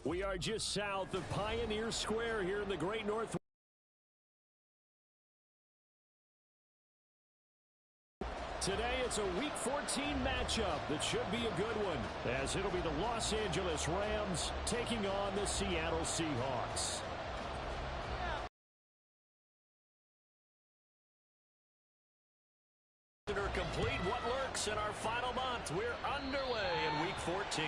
We are just south of Pioneer Square here in the Great Northwest. Today it's a Week 14 matchup that should be a good one, as it'll be the Los Angeles Rams taking on the Seattle Seahawks. Complete what lurks in our final month. We're underway in Week 14.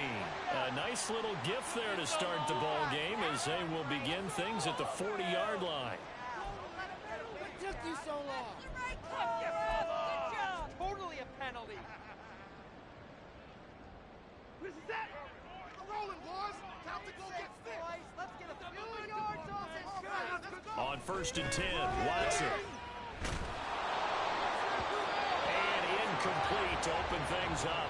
A nice little gift there to start the ball game as they will begin things at the 40-yard line. What took you so long? Totally a penalty. This is it. We're rolling, boys. Time to go get fit. Let's get a few yards off this guy. On 1st and 10, Watson. Complete to open things up.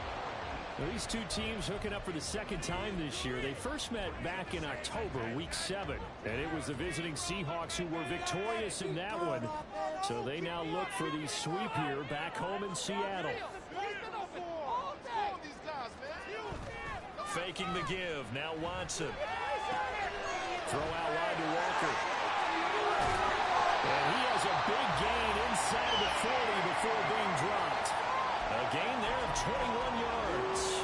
Well, these two teams hooking up for the second time this year. They first met back in October, Week 7, and it was the visiting Seahawks who were victorious in that one. So they now look for the sweep here back home in Seattle. Faking the give. Now Watson. Throw out wide to Walker. And he has a big gain inside of the 40 before being dropped. A gain there of 21 yards.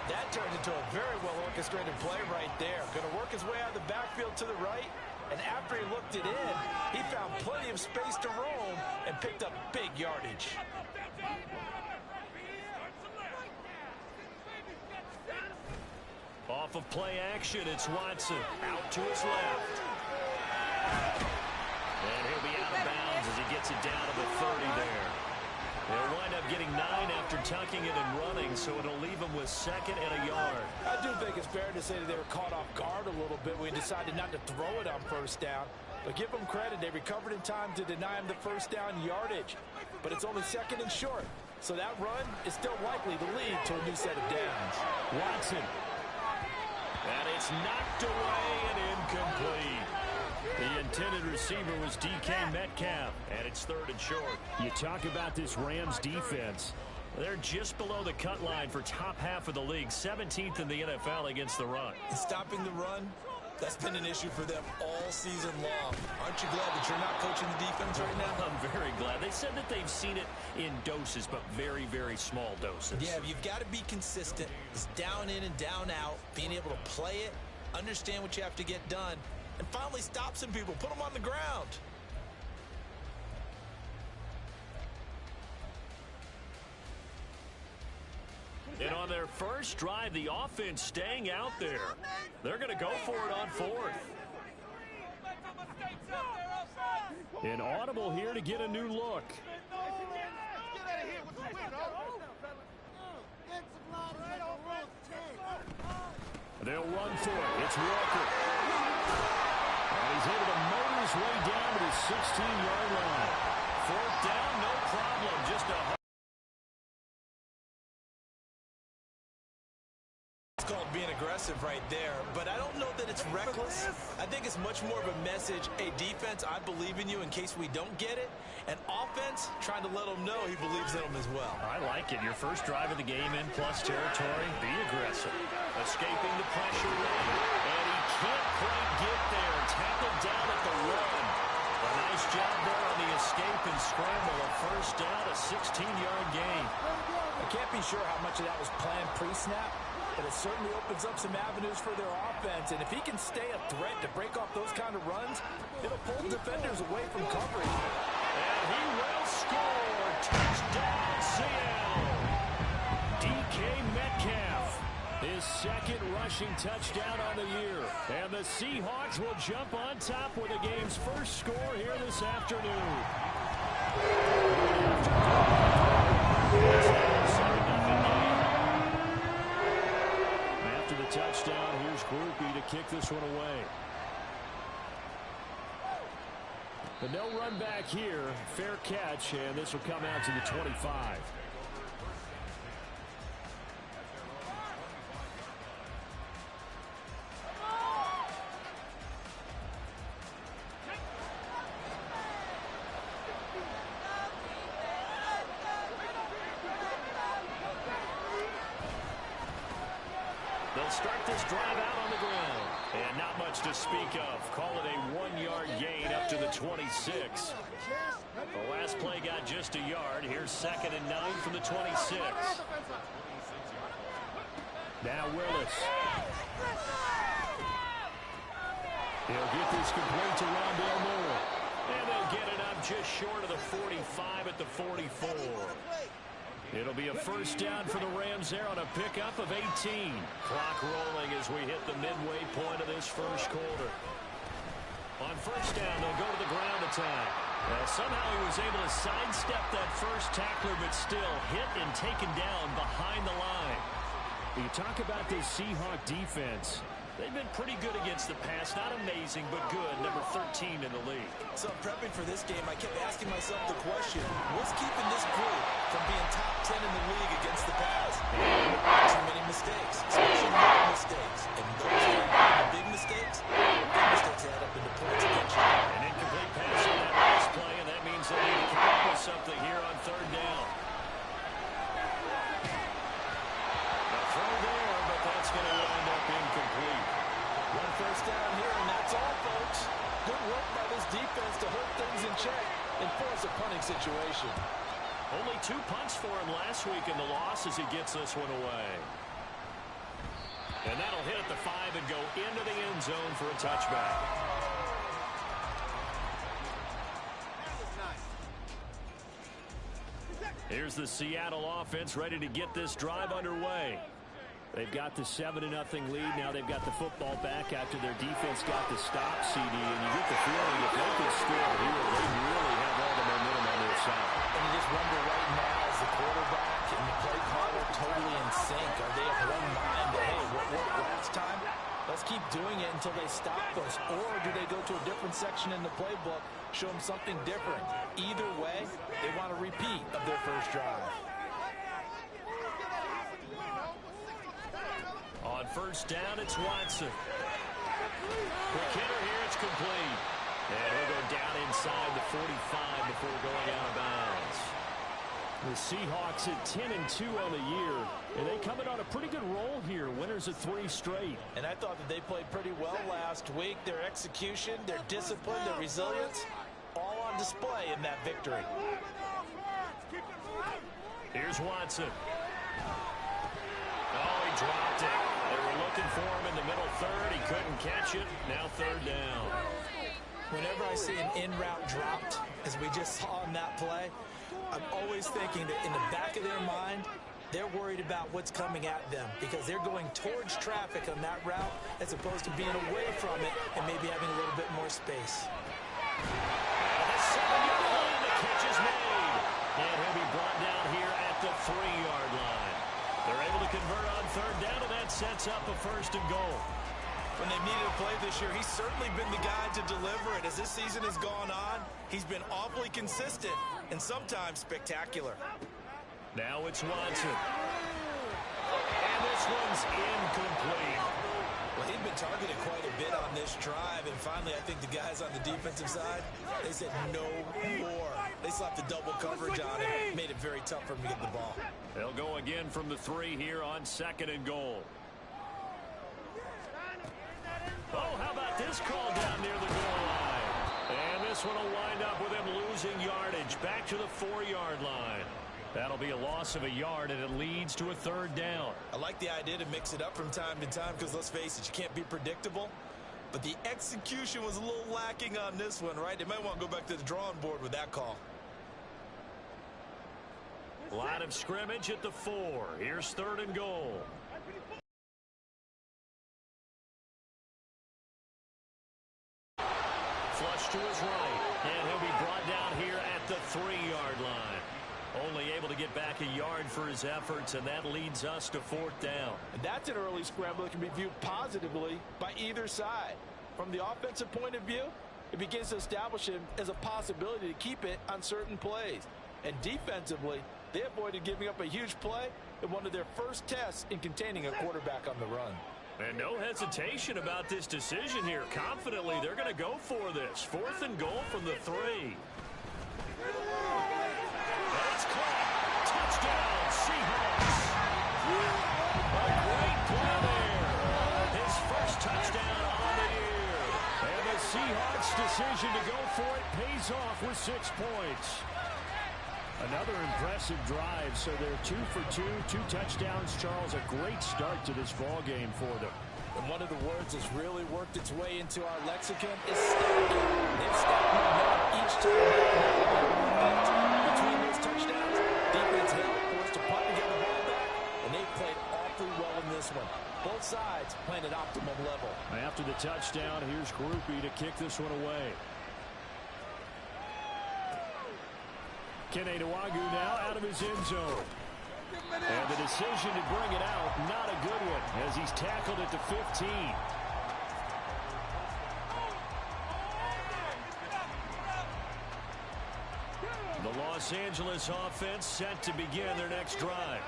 That turned into a very well-orchestrated play right there. Going to work his way out of the backfield to the right, and after he looked it in, he found plenty of space to roam and picked up big yardage. Off of play action, it's Watson. Out to his left. And he'll be out of bounds as he gets it down to the 30 there. They'll wind up getting 9 after tucking it and running, so it'll leave them with 2nd and a yard. I do think it's fair to say that they were caught off guard a little bit when he decided not to throw it on 1st down. But give them credit, they recovered in time to deny him the 1st down yardage. But it's only 2nd and short, so that run is still likely to lead to a new set of downs. Watson. And it's knocked away and incomplete. The intended receiver was DK Metcalf, and it's 3rd and short. You talk about this Rams defense. They're just below the cut line for top half of the league, 17th in the NFL against the run. And stopping the run, that's been an issue for them all season long. Aren't you glad that you're not coaching the defense right now? I'm very glad. They said that they've seen it in doses, but very, very small doses. Yeah, you've got to be consistent. It's down in and down out, being able to play it, understand what you have to get done, and finally stop some people, put them on the ground. And on their first drive, the offense staying out there. They're going to go for it on 4th. An audible here to get a new look. They'll run for it. It's Walker. And he's able to motor his way down to the 16-yard line. 4th down, no problem. Just a... It's called being aggressive right there, but I don't know that it's reckless. I think it's much more of a message. Hey, defense, I believe in you in case we don't get it. And offense, trying to let them know he believes in them as well. I like it. Your first drive of the game in plus territory. Be aggressive. Escaping the pressure lane. And he can't quite get there. Tackled down at the run. A nice job there on the escape and scramble. A 1st down, a 16-yard gain. I can't be sure how much of that was planned pre-snap, but it certainly opens up some avenues for their offense. And if he can stay a threat to break off those kind of runs, it'll pull defenders away from coverage. And he will score. Touchdown, Seattle. DK Metcalf, his 2nd rushing touchdown on the year. And the Seahawks will jump on top with the game's first score here this afternoon. After the touchdown, here's Groupie to kick this one away. But no run back here. Fair catch, and this will come out to the 25. They'll start this drive out on the ground. And not much to speak of. Call it a 1-yard gain up to the 26. The last play got just a yard. Here's 2nd and 9 from the 26. Now Willis. He'll get this complete to Rondale Moore. And they'll get it up just short of the 45 at the 44. It'll be a first down for the Rams there on a pickup of 18. Clock rolling as we hit the midway point of this first quarter. On first down, they'll go to the ground attack. Somehow he was able to sidestep that first tackler, but still hit and taken down behind the line. You talk about this Seahawk defense. They've been pretty good against the pass. Not amazing, but good. Number 13 in the league. So prepping for this game, I kept asking myself the question, what's keeping this group from being top 10 in the league against the pass? Too many mistakes, especially little mistakes. And those big mistakes add up into points against you. An incomplete pass on that last play, and that means they need to come up with something here on third down. A throw there, but that's going to wind up incomplete. One first down here, and that's all, folks. Good work by this defense to hold things in check and force a punting situation. Only 2 punts for him last week in the loss as he gets this one away. And that'll hit at the 5 and go into the end zone for a touchback. Here's the Seattle offense ready to get this drive underway. They've got the 7-0 lead. Now they've got the football back after their defense got the stop, CD. And you get the feeling if they could score here, they really have all the momentum on their side. And you just wonder right now, is the quarterback and the play caller totally in sync? Are they of one mind that, hey, what worked last time? Let's keep doing it until they stop us. Or do they go to a different section in the playbook, show them something different? Either way, they want a repeat of their first drive. On first down, it's Watson. Quick hitter here, it's complete. And he'll go down inside the 45 before going out of bounds. The Seahawks at 10-2 on the year, and they coming on a pretty good roll here. Winners of 3 straight. And I thought that they played pretty well last week. Their execution, their discipline, their resilience, all on display in that victory. Here's Watson. Oh, he dropped it. They were looking for him in the middle third. He couldn't catch it. Now third down. Whenever I see an in-route dropped, as we just saw in that play, I'm always thinking that in the back of their mind, they're worried about what's coming at them because they're going towards traffic on that route as opposed to being away from it and maybe having a little bit more space. The 7-yard line, the catch is made. And he'll be brought down here at the 3-yard line. They're able to convert on third down, and that sets up a first and goal. When they needed a play this year, he's certainly been the guy to deliver it. As this season has gone on, he's been awfully consistent and sometimes spectacular. Now it's Watson. And this one's incomplete. Well, he'd been targeted quite a bit on this drive, and finally I think the guys on the defensive side, they said no more. They slapped the double coverage on him, made it very tough for him to get the ball. They'll go again from the 3 here on 2nd and goal. Oh, how about this call down near the goal line? And this one will wind up with him losing yardage back to the 4-yard line. That'll be a loss of a yard, and it leads to a third down. I like the idea to mix it up from time to time because, let's face it, you can't be predictable. But the execution was a little lacking on this one, right? They might want to go back to the drawing board with that call. Line of scrimmage at the 4. Here's 3rd and goal. Flush to his right, and he'll be brought down here at the 3-yard line. Only able to get back a yard for his efforts, and that leads us to 4th down. And that's an early scramble that can be viewed positively by either side. From the offensive point of view, it begins to establish him as a possibility to keep it on certain plays. And defensively, they avoided giving up a huge play in one of their first tests in containing a quarterback on the run. And no hesitation about this decision here. Confidently, they're going to go for this. 4th and goal from the 3. That's caught. Touchdown, Seahawks. A great play there. His first Seahawks' decision to go for it pays off with 6 points. Another impressive drive, so they're 2 for 2, 2 touchdowns. Charles, a great start to this ball game for them. And one of the words that's really worked its way into our lexicon is stacking. They've stacked momentum each time. Between those touchdowns, defense held, forced to punt and get the ball back, and they played awfully well in this one. Both sides playing at optimum level. After the touchdown, here's Grupe to kick this one away. Kene Nwangwu now out of his end zone. And the decision to bring it out, not a good one, as he's tackled at the 15. The Los Angeles offense set to begin their next drive.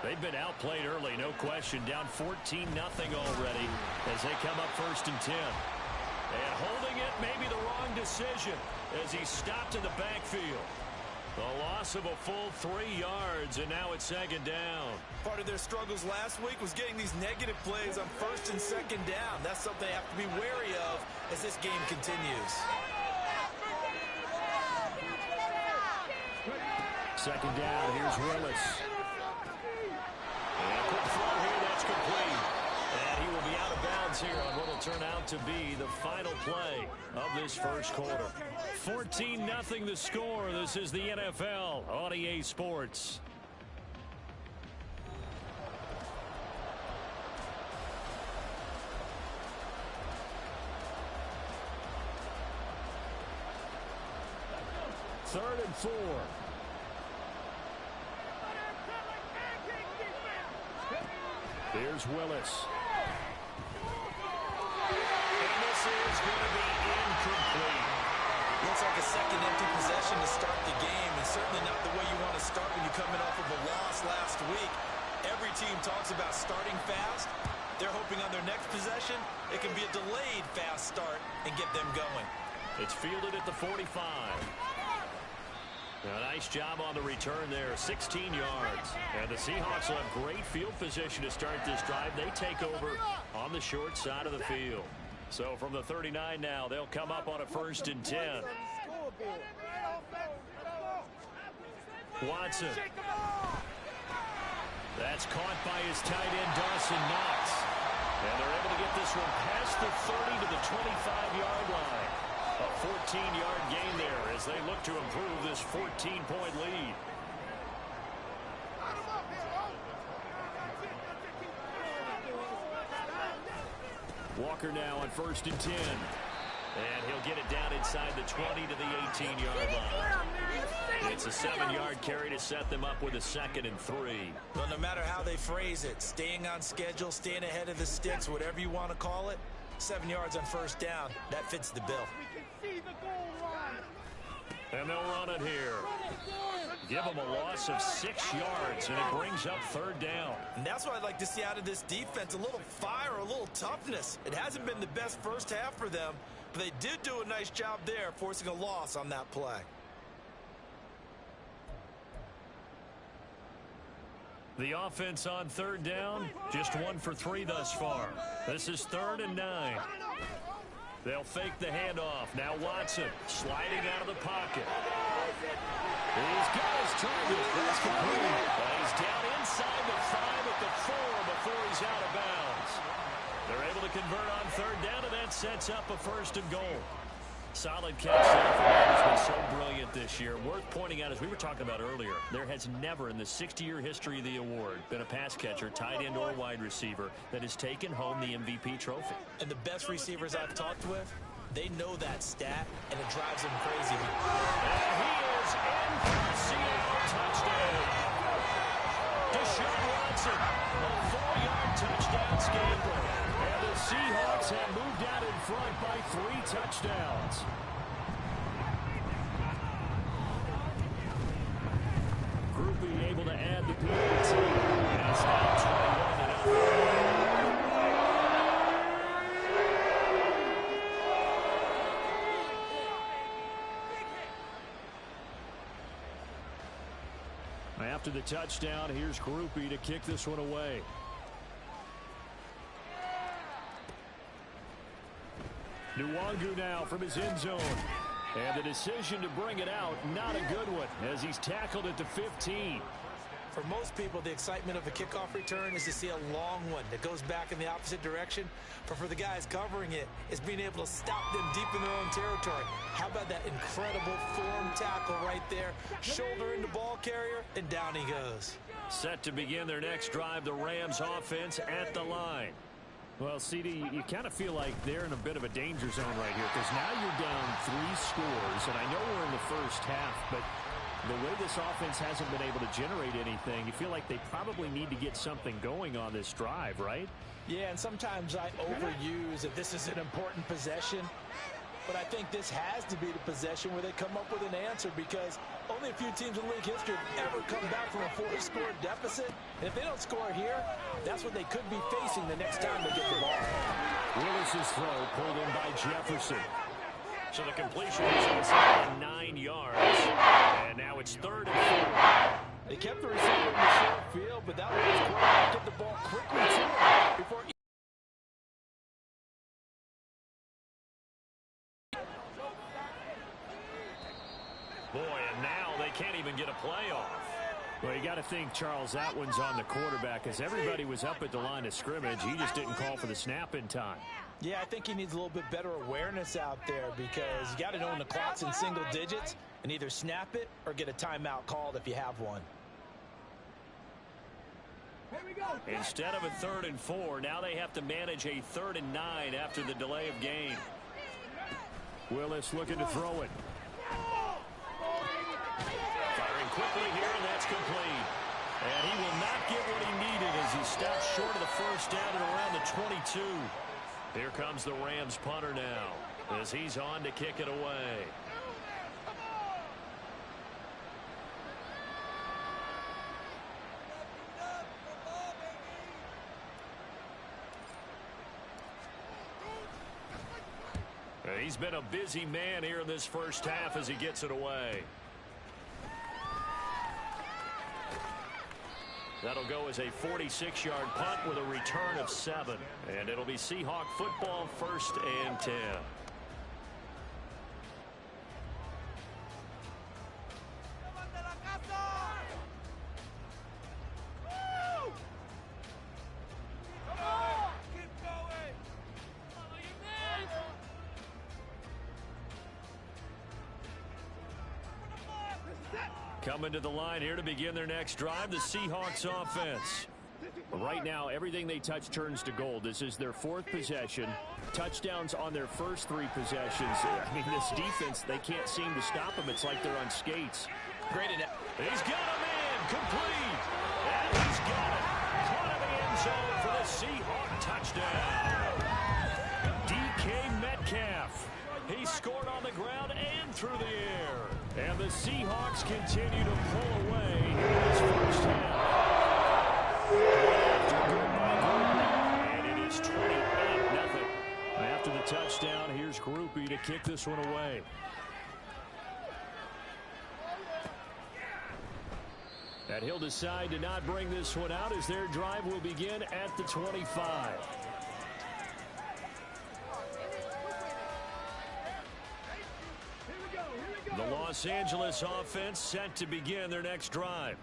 They've been outplayed early, no question, down 14-0 already as they come up 1st and 10. And holding it may be the wrong decision as he's stopped in the backfield. The loss of a full 3 yards, and now it's 2nd down. Part of their struggles last week was getting these negative plays on 1st and 2nd down. That's something they have to be wary of as this game continues. 2nd down, here's Willis. And quick throw here, that's complete. And he will be out of bounds here on what will turn out to be the final play of this first quarter. 14-0 the score. This is the NFL on EA Sports. Third and 4. Here's Willis. And this is going to be incomplete. Looks like a second empty possession to start the game, and certainly not the way you want to start when you're coming off of a loss last week. Every team talks about starting fast. They're hoping on their next possession it can be a delayed fast start and get them going. It's fielded at the 45. A nice job on the return there, 16 yards. And the Seahawks will have great field position to start this drive. They take over on the short side of the field. So from the 39 now, they'll come up on a 1st and 10. Watson. That's caught by his tight end, Dawson Knox. And they're able to get this one past the 30 to the 25-yard line. A 14-yard gain there as they look to improve this 14-point lead. Walker now on 1st and 10. And he'll get it down inside the 20 to the 18-yard line. It's a 7-yard carry to set them up with a 2nd and 3. Well, no matter how they phrase it, staying on schedule, staying ahead of the sticks, whatever you want to call it, 7 yards on 1st down, that fits the bill. And they'll run it here. Give them a loss of 6 yards, and it brings up 3rd down. And that's what I'd like to see out of this defense, a little fire, a little toughness. It hasn't been the best first half for them, but they did do a nice job there, forcing a loss on that play. The offense on 3rd down, just 1 for 3 thus far. This is 3rd and 9. They'll fake the handoff. Now Watson sliding out of the pocket. He's got his target. That's complete. He's down inside the 5 at the 4 before he's out of bounds. They're able to convert on 3rd down, and that sets up a 1st and goal. Solid catch there for him. He's been so brilliant this year. Worth pointing out, as we were talking about earlier, there has never in the 60-year history of the award been a pass catcher, tight end, or wide receiver that has taken home the MVP trophy. And the best receivers I've talked with, they know that stat, and it drives them crazy. And he is in for a Seattle touchdown. Deshaun Watson, a 4-yard touchdown scamper. And the Seahawks have moved out in front by 3 touchdowns. Grupe able to add the PAT. And it's now 21-0. After the touchdown, here's Grupe to kick this one away. Nwangu now from his end zone. And the decision to bring it out, not a good one, as he's tackled at the 15. For most people, the excitement of a kickoff return is to see a long one that goes back in the opposite direction. But for the guys covering it, it's being able to stop them deep in their own territory. How about that incredible form tackle right there? Shoulder into ball carrier, and down he goes. Set to begin their next drive, the Rams offense at the line. Well, CD, you kind of feel like they're in a bit of a danger zone right here because now you're down 3 scores, and I know we're in the first half, but the way this offense hasn't been able to generate anything, you feel like they probably need to get something going on this drive, right? Yeah, and sometimes I overuse that this is an important possession, but I think this has to be the possession where they come up with an answer because only a few teams in league history have ever come back from a 4-score deficit. And if they don't score here, that's what they could be facing the next time they get the ball. Willis's throw pulled in by Jefferson. So the completion is inside 9 yards. And now it's 3rd and 4. They kept the receiver in the short field, but that was quarterback get the ball quickly to him before. Boy, and now they can't even get a play off. Well, you got to think, Charles, that one's on the quarterback as everybody was up at the line of scrimmage. He just didn't call for the snap in time. Yeah, I think he needs a little bit better awareness out there because you got to know when the clock's in single digits and either snap it or get a timeout called if you have one. Here we go. Instead of a 3rd and 4, now they have to manage a 3rd and 9 after the delay of game. Willis looking to throw it. Firing quickly here, and that's complete. And he will not get what he needed as he stops short of the first down at around the 22. Here comes the Rams punter now as he's on to kick it away. He's been a busy man here in this first half as he gets it away. That'll go as a 46-yard punt with a return of 7. And it'll be Seahawk football, 1st and 10. Coming to the line here to begin their next drive, the Seahawks offense. Right now, everything they touch turns to gold. This is their 4th possession. Touchdowns on their first 3 possessions. I mean, this defense, they can't seem to stop them. It's like they're on skates. Great. He's got a man complete. And he's got it. Caught in the end zone for the Seahawk touchdown. DK Metcalf. He scored on the ground and through the air. And the Seahawks continue to pull away in this first half. And it is 28-0. After the touchdown, here's Grupe to kick this one away. And he'll decide to not bring this one out as their drive will begin at the 25. The Los Angeles offense set to begin their next drive.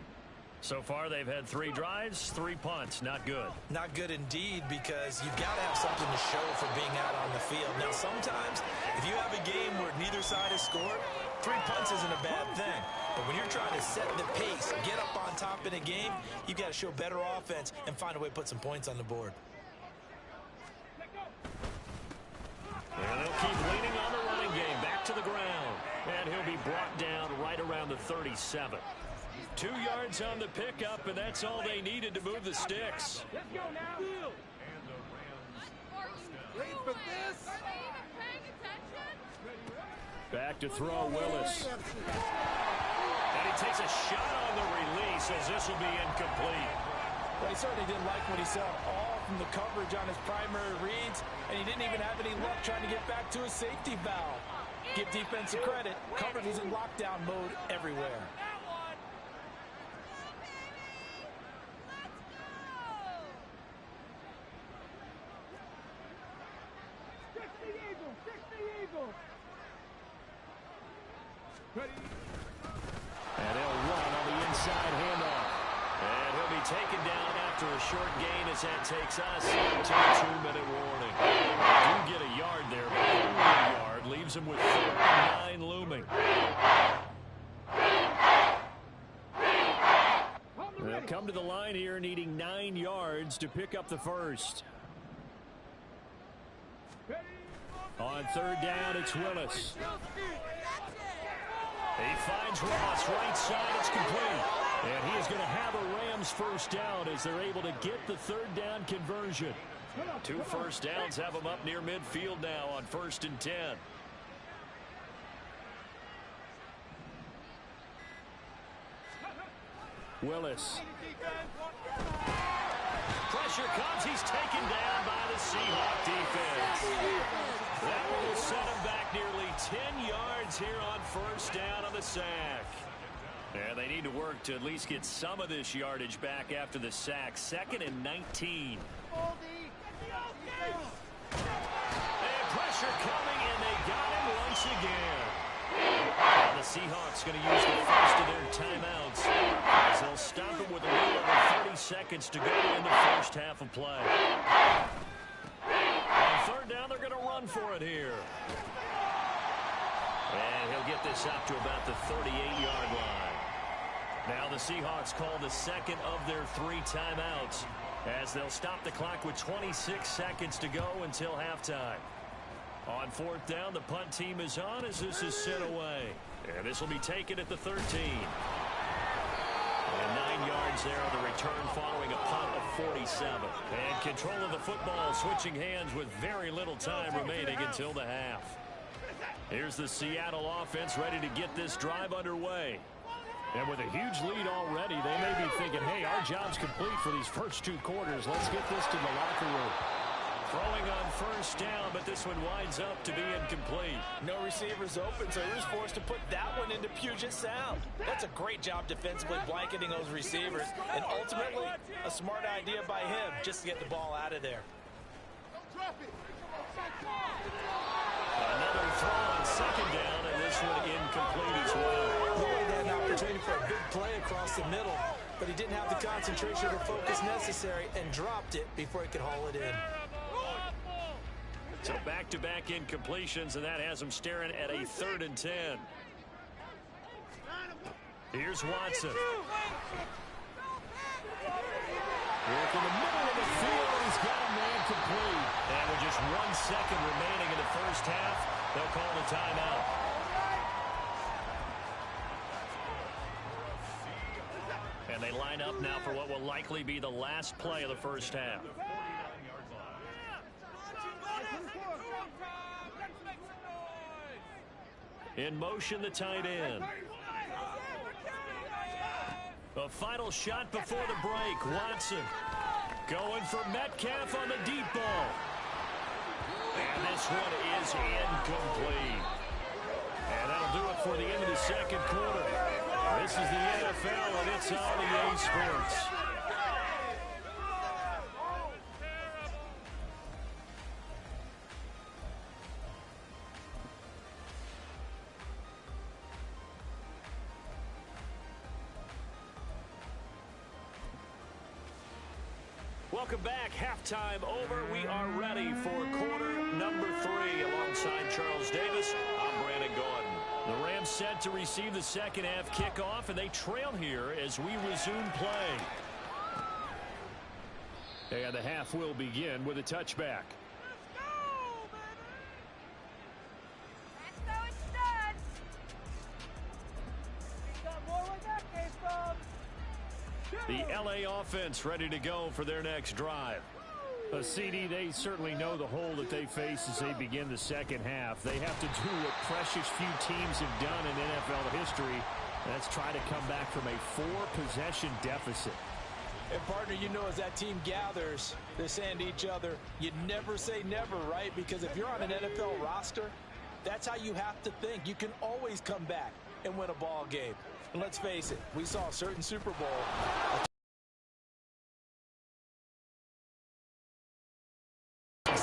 So far, they've had 3 drives, 3 punts. Not good. Not good indeed because you've got to have something to show for being out on the field. Now, sometimes if you have a game where neither side has scored, 3 punts isn't a bad thing. But when you're trying to set the pace, get up on top in a game, you've got to show better offense and find a way to put some points on the board. And they'll keep leaning on the running game. Back to the ground. And he'll be brought down right around the 37. 2 yards on the pickup, and that's all they needed to move the sticks. Let's go now. Ready for this? Back to throw, Willis. And he takes a shot on the release as this will be incomplete. Well, he certainly didn't like what he saw all from the coverage on his primary reads, and he didn't even have any luck trying to get back to his safety valve. Give defense credit. Coverage was in lockdown mode everywhere. And they'll run on the inside handoff. And he'll be taken down after a short gain as that takes us to a 2-minute warning. They do get a yard there, but only a yard leaves them with 39 looming. They'll come to the line here needing 9 yards to pick up the first. On third down, it's Willis. He finds Ross right side. It's complete. And he is going to have a Rams first down as they're able to get the third down conversion. 2 first downs have them up near midfield now on 1st and 10. Willis. Pressure comes. He's taken down by the Seahawk defense. That one will set him back nearly 10 yards here on first down on the sack. And they need to work to at least get some of this yardage back after the sack. 2nd and 19. And pressure coming, and they got him once again. Now the Seahawks going to use the first of their timeouts as they'll stop him with a little over 30 seconds to go in the first half of play. On third down, they're going to run for it here. And he'll get this up to about the 38-yard line. Now the Seahawks call the second of their 3 timeouts as they'll stop the clock with 26 seconds to go until halftime. On 4th down, the punt team is on as this is sent away. And this will be taken at the 13. And 9 yards there on the return following a punt of 47. And control of the football switching hands with very little time remaining until the half. Here's the Seattle offense ready to get this drive underway. And with a huge lead already, they may be thinking, hey, our job's complete for these first 2 quarters. Let's get this to the locker room. Throwing on first down, but this one winds up to be incomplete. No receivers open, so he was forced to put that one into Puget Sound. That's a great job defensively blanketing those receivers, and ultimately a smart idea by him just to get the ball out of there. Another throw on 2nd down, and this one incomplete as well. Lloyd had an opportunity for a big play across the middle, but he didn't have the concentration or focus necessary and dropped it before he could haul it in. So back-to-back incompletions, and that has them staring at a 3rd and 10. Here's Watson. Work in the middle of the field, and he's got a man complete. And with just 1 second remaining in the first half, they'll call the timeout. And they line up now for what will likely be the last play of the first half. In motion, the tight end. A final shot before the break. Watson going for Metcalf on the deep ball. And this one is incomplete. And that'll do it for the end of the 2nd quarter. This is the NFL, and it's on EA Sports. Welcome back. Halftime over. We are ready for quarter number 3. Alongside Charles Davis, I'm Brandon Gordon. The Rams set to receive the second half kickoff, and they trail here as we resume play. And the half will begin with a touchback. The LA offense ready to go for their next drive. CD, they certainly know the hole that they face as they begin the second half. They have to do what precious few teams have done in NFL history. That's try to come back from a 4-possession deficit. And partner, you know, as that team gathers, they're saying to each other, you never say never, right? Because if you're on an NFL roster, that's how you have to think. You can always come back and win a ball game. And let's face it, we saw a certain Super Bowl. This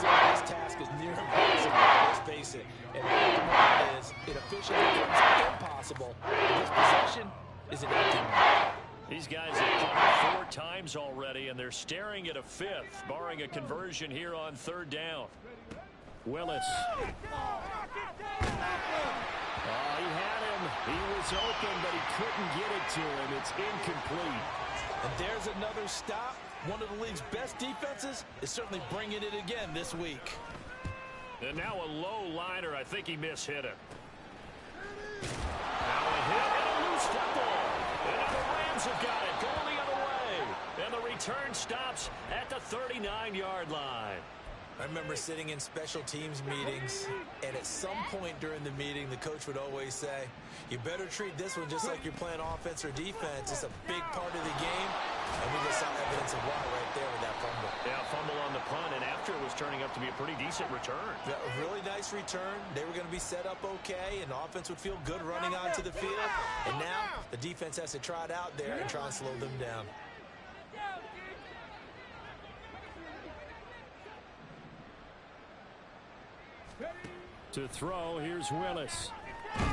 task is near impossible, let's face it. And the bottom line is, it officially becomes impossible. This possession is an empty one. These guys have punted 4 times already, and they're staring at a 5th, barring a conversion here on 3rd down. Willis. He had him. He was open, but he couldn't get it to him. It's incomplete. And there's another stop. One of the league's best defenses is certainly bringing it again this week. And now a low liner. I think he mishit it. Now a hit and a loose football. And now the Rams have got it going the other way. And the return stops at the 39-yard line. I remember sitting in special teams meetings, and at some point during the meeting, the coach would always say, you better treat this one just like you're playing offense or defense. It's a big part of the game, and we just saw evidence of why right there with that fumble. Yeah, fumble on the punt, and after it was turning up to be a pretty decent return. Yeah, a really nice return. They were going to be set up okay, and the offense would feel good running onto the field. And now the defense has to try it out there and try and slow them down. To throw, here's Willis. And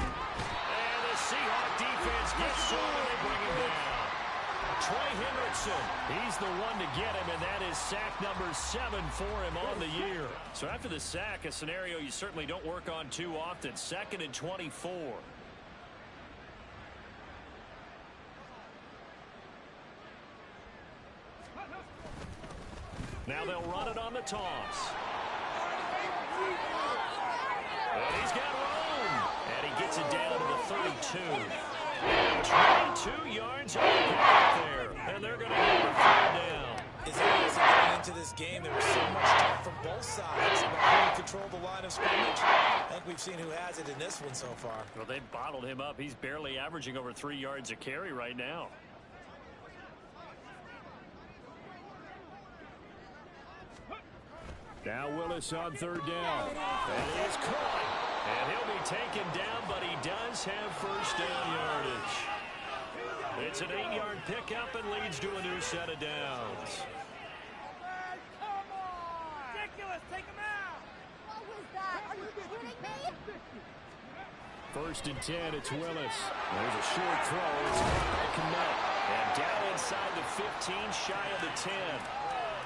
the Seahawk defense gets to him and they bring him down. Trey Hendrickson, he's the one to get him, and that is sack number 7 for him on the year. So after the sack, a scenario you certainly don't work on too often. 2nd and 24. Now they'll run it on the toss. And he's got room. And he gets it down to the 32. 22 yards on the pickup there. And they're going to get a 3rd down. It's obviously going into this game. There was so much talk from both sides about who would control the line of scrimmage. I think we've seen who has it in this one so far. Well, they bottled him up. He's barely averaging over 3 yards a carry right now. Now Willis on 3rd down. And he is caught. And he'll be taken down, but he does have 1st down yardage. It's an 8-yard pickup and leads to a new set of downs. Come on! Ridiculous! Take him out! What was that? Are you kidding me? 1st and 10, it's Willis. There's a short throw. It's caught by Kmet. And down inside the 15, shy of the 10.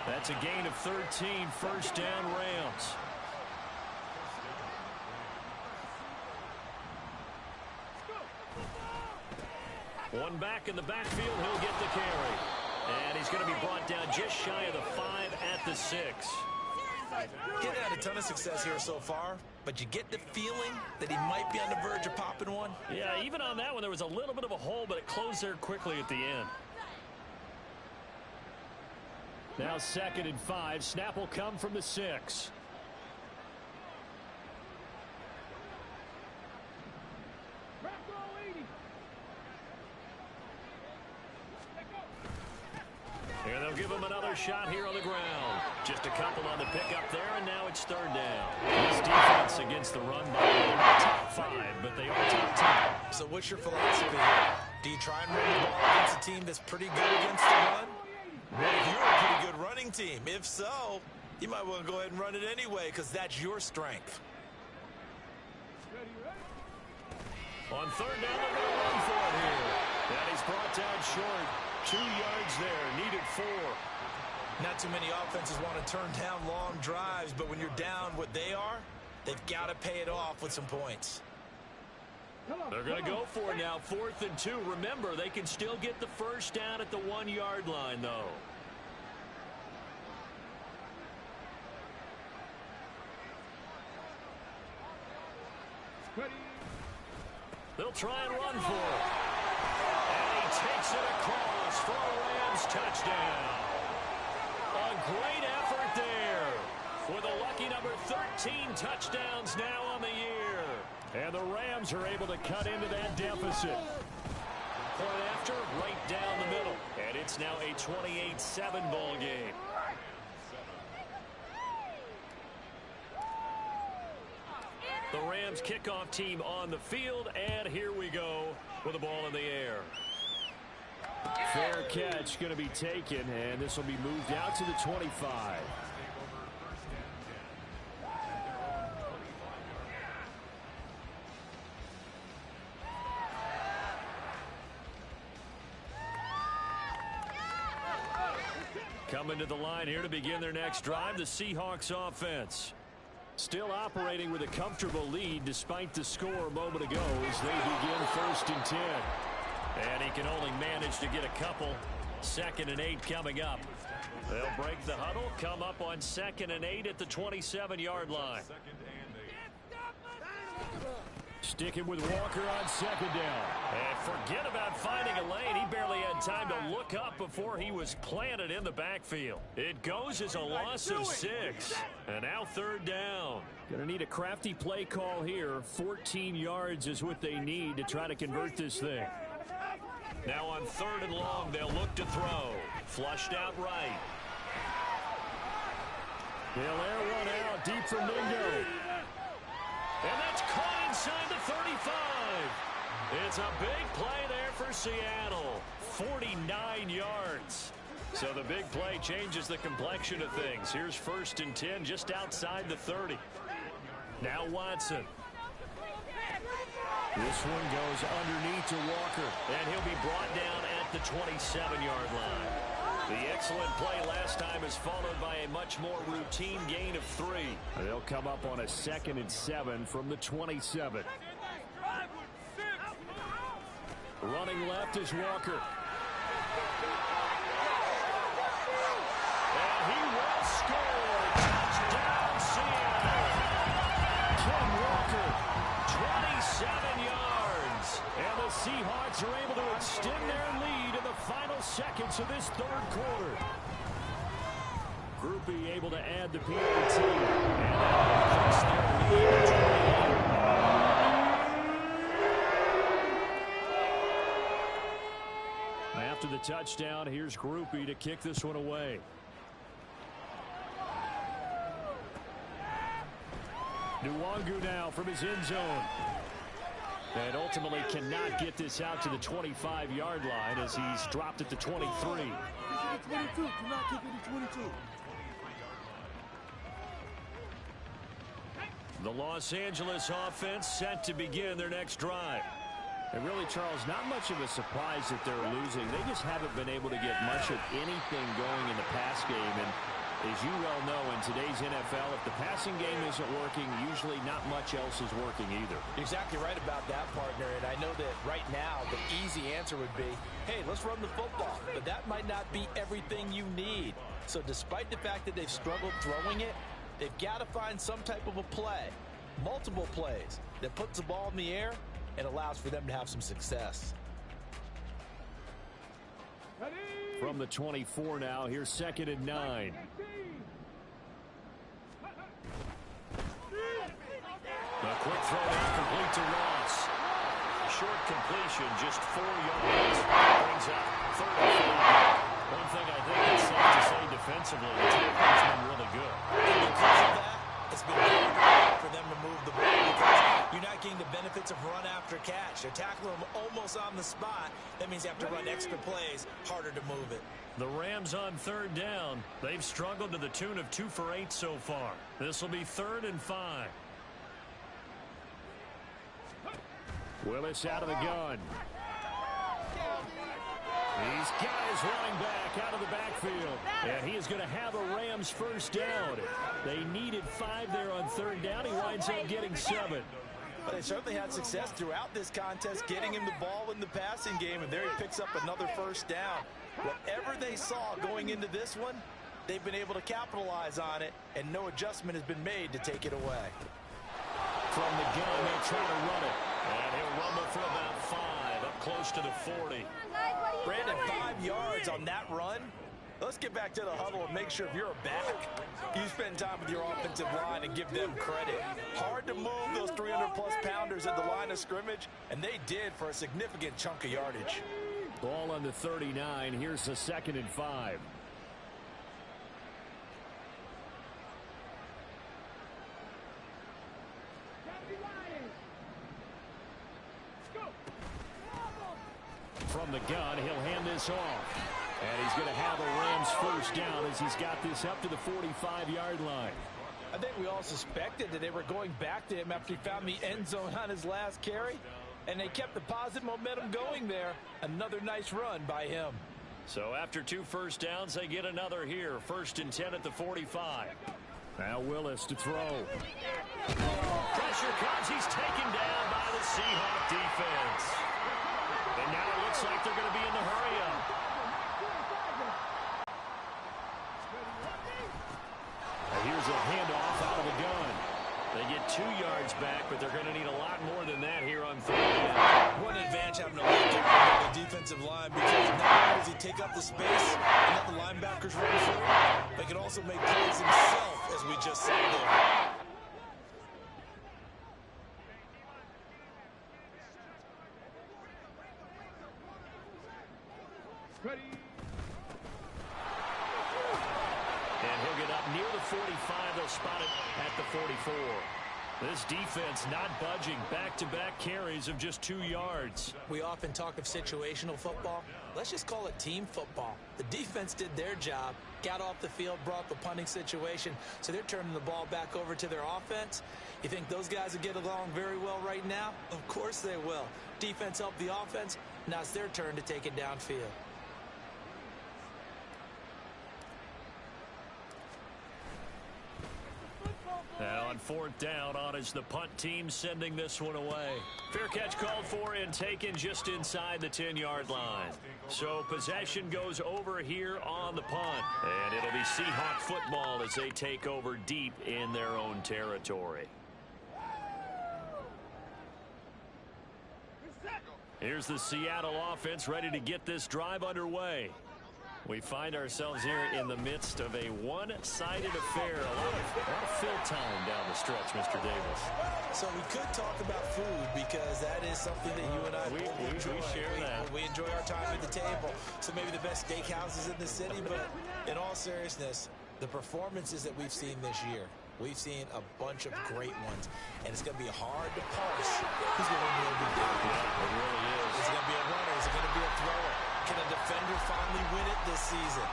That's a gain of 13, 1st down Rams. One back in the backfield, he'll get the carry. And he's going to be brought down just shy of the 5 at the 6. He's had a ton of success here so far, but you get the feeling that he might be on the verge of popping one. Yeah, even on that one, there was a little bit of a hole, but it closed there quickly at the end. Now 2nd and 5. Snap will come from the 6. And they'll give him another shot here on the ground. Just a couple on the pickup there, and now it's 3rd down. This defense against the run, by the way, they're not top 5, but they are top 10. So what's your philosophy here? Do you try and run the ball against a team that's pretty good against the run? What if you're a pretty good running team? If so, you might want to go ahead and run it anyway because that's your strength. On 3rd down, they're going to run for it here. And he's brought down short. 2 yards there, needed 4. Not too many offenses want to turn down long drives, but when you're down what they are, they've got to pay it off with some points. They're going to go for it now, 4th and 2. Remember, they can still get the 1st down at the 1-yard line, though. They'll try and run for it. And he takes it across for a Rams touchdown. A great effort there. With a lucky number 13 touchdowns now on the year. And the Rams are able to cut into that deficit. Point after, right down the middle. And it's now a 28-7 ball game. The Rams kickoff team on the field, and here we go with the ball in the air. Fair catch going to be taken, and this will be moved out to the 25. Coming to the line here to begin their next drive, the Seahawks offense. Still operating with a comfortable lead despite the score a moment ago as they begin 1st and 10. And he can only manage to get a couple. 2nd and 8 coming up. They'll break the huddle, come up on 2nd and 8 at the 27-yard line. Sticking with Walker on 2nd down. And forget about finding a lane. He barely had time to look up before he was planted in the backfield. It goes as a loss of 6. And now 3rd down. Going to need a crafty play call here. 14 yards is what they need to try to convert this thing. Now on 3rd and long, they'll look to throw. Flushed out right. They'll air one out deep for Mingo. And that's caught inside the 35. It's a big play there for Seattle. 49 yards. So the big play changes the complexion of things. Here's 1st and 10 just outside the 30. Now Watson. This one goes underneath to Walker. And he'll be brought down at the 27-yard line. The excellent play last time is followed by a much more routine gain of 3. They'll come up on a 2nd and 7 from the 27. Running left is Walker. And he will score. Touchdown, Seattle. Ken Walker, 27 yards. And the Seahawks are able to extend their lead in the final seconds of this 3rd quarter. Groupie able to add the PAT. And that increased their lead to 28. After the touchdown, here's Groupie to kick this one away. Nwangu now from his end zone. And ultimately cannot get this out to the 25-yard line as he's dropped at the 23. The Los Angeles offense set to begin their next drive. And really, Charles, not much of a surprise that they're losing. They just haven't been able to get much of anything going in the pass game. And as you well know, in today's NFL, if the passing game isn't working, usually not much else is working either. Exactly right about that, partner. And I know that right now the easy answer would be, hey, let's run the football. But that might not be everything you need. So despite the fact that they've struggled throwing it, they've got to find some type of a play, multiple plays, that puts the ball in the air and allows for them to have some success. From the 24 now, here's 2nd and 9. A quick throw down complete to Ross. Short completion, just 4 yards. Brings up 3rd and 4. One thing I think it's safe to say defensively, the tackle's been really good. And because of that, it's been very hard for them to move the ball because you're not getting the benefits of run after catch. They're tackling them almost on the spot. That means you have to run extra plays, harder to move it. The Rams on 3rd down. They've struggled to the tune of 2 for 8 so far. This will be 3rd and 5. Willis out of the gun. He's got his running back out of the backfield. And he is going to have a Rams 1st down. They needed 5 there on 3rd down. He winds up getting 7. But they certainly had success throughout this contest, getting him the ball in the passing game, and there he picks up another 1st down. Whatever they saw going into this one, they've been able to capitalize on it, and no adjustment has been made to take it away. From the gun, they'll try to run it. And he'll rumble for about 5, up close to the 40. Brandon, 5 yards on that run. Let's get back to the huddle and make sure if you're a back, you spend time with your offensive line and give them credit. Hard to move those 300-plus pounders at the line of scrimmage, and they did for a significant chunk of yardage. Ball on the 39. Here's the 2nd and 5. From the gun, he'll hand this off. And he's going to have a Rams 1st down as he's got this up to the 45-yard line. I think we all suspected that they were going back to him after he found the end zone on his last carry. And they kept the positive momentum going there. Another nice run by him. So after 2 first downs, they get another here. 1st and 10 at the 45. Now Willis to throw. Pressure comes. He's taken down by the Seahawk defense. And now it looks like they're going to be in the hurry-up. Here's a handoff out of the gun. They get 2 yards back, but they're going to need a lot more than that here on 3rd down. What an advantage having a linebacker on the defensive line, because not only does he take up the space and let the linebackers run through, but he can also make plays himself, as we just saw there. And he'll get up near the 45. They'll spot it at the 44. This defense not budging. Back-to-back carries of just 2 yards. We often talk of situational football. Let's just call it team football. The defense did their job, got off the field, brought the punting situation, so they're turning the ball back over to their offense. You think those guys will get along very well right now? Of course they will. Defense helped the offense. Now it's their turn to take it downfield. Now on 4th down, on is the punt team sending this one away. Fair catch called for and taken just inside the 10-yard line. So possession goes over here on the punt. And it'll be Seahawk football as they take over deep in their own territory. Here's the Seattle offense ready to get this drive underway. We find ourselves here in the midst of a one-sided affair. A lot of fill time down the stretch, Mr. Davis. So we could talk about food, because that is something that you and I enjoy. We share that. We enjoy our time at the table. So maybe the best steakhouses in the city, but in all seriousness, the performances that we've seen this year, we've seen a bunch of great ones, and it's going to be hard to parse who's going to win every day. Yeah, it really is. Is it going to be a runner? Is it going to be a thrower? Can a defender finally win it this season?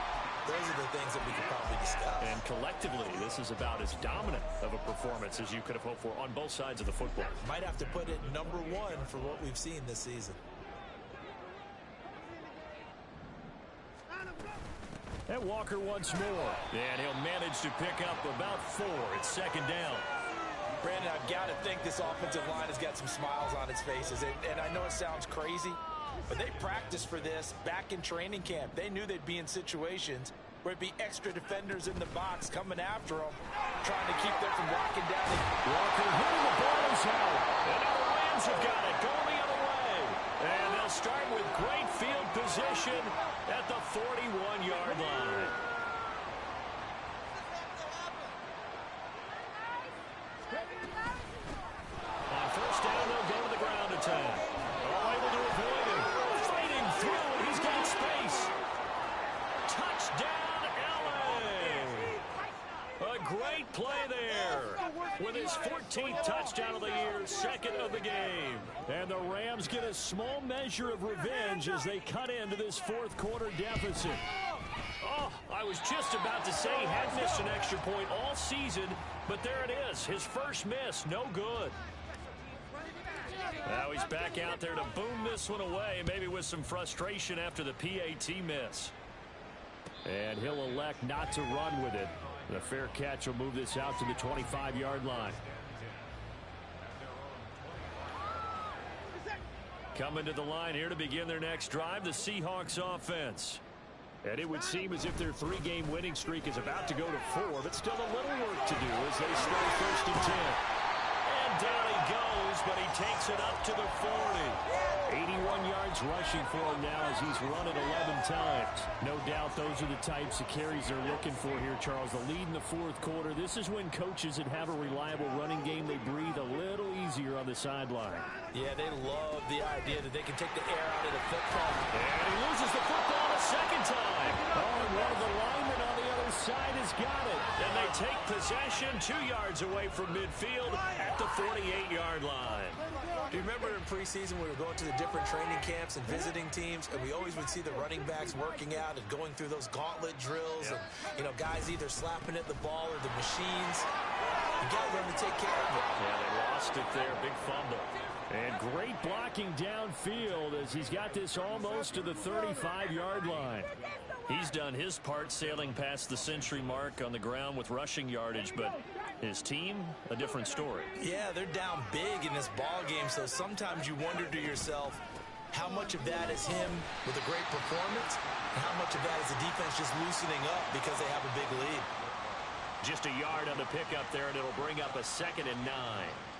Those are the things that we could probably discuss. And collectively, this is about as dominant of a performance as you could have hoped for on both sides of the football. Might have to put it #1 for what we've seen this season. And Walker once more. And he'll manage to pick up about 4. It's 2nd down. Brandon, I've got to think this offensive line has got some smiles on its faces. And I know it sounds crazy, but they practiced for this back in training camp. They knew they'd be in situations where it'd be extra defenders in the box coming after them, trying to keep them from locking down. Walker hitting the ball is out. And now the Rams have got it going the other way. And they'll start with great field position at the 41-yard line. On 1st down, they'll go to the ground attack. All able to avoid him. Fighting through, and he's got space. Touchdown, LA! A great play there. With his 14th touchdown of the year, 2nd of the game. And the Rams get a small measure of revenge as they cut into this 4th quarter deficit. Oh, I was just about to say he had missed an extra point all season, but there it is. His first miss, no good. Now he's back out there to boom this one away, maybe with some frustration after the PAT miss. And he'll elect not to run with it. The fair catch will move this out to the 25-yard line. Coming to the line here to begin their next drive, the Seahawks offense. And it would seem as if their 3-game winning streak is about to go to 4, but still a little work to do as they start 1st and 10. And down he goes, but he takes it up to the 40. 81 yards rushing for him now as he's run it 11 times. No doubt those are the types of carries they're looking for here, Charles. The lead in the 4th quarter. This is when coaches that have a reliable running game, they breathe a little easier on the sideline. Yeah, they love the idea that they can take the air out of the football. And he loses the football a 2nd time. Oh, and one of the linemen on the other side has got it. And they take possession 2 yards away from midfield at the 48-yard line. Do you remember in preseason we were going to the different training camps and visiting teams, and we always would see the running backs working out and going through those gauntlet drills, and, you know, guys either slapping at the ball or the machines. You got to learn to take care of it. Yeah, they lost it there. Big fumble. And great blocking downfield. field as he's got this almost to the 35-yard line. He's done his part sailing past the century mark on the ground with rushing yardage, but his team, a different story. Yeah, they're down big in this ball game, so sometimes you wonder to yourself how much of that is him with a great performance and how much of that is the defense just loosening up because they have a big lead. Just a yard on the pickup there, and it'll bring up a 2nd and 9.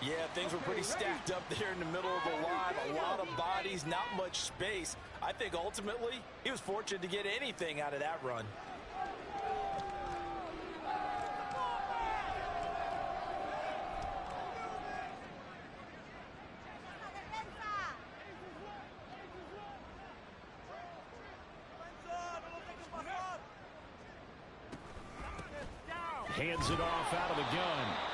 Yeah, things were pretty stacked up there in the middle of the line. A lot of bodies, not much space. I think ultimately he was fortunate to get anything out of that run. Hands it off out of the gun.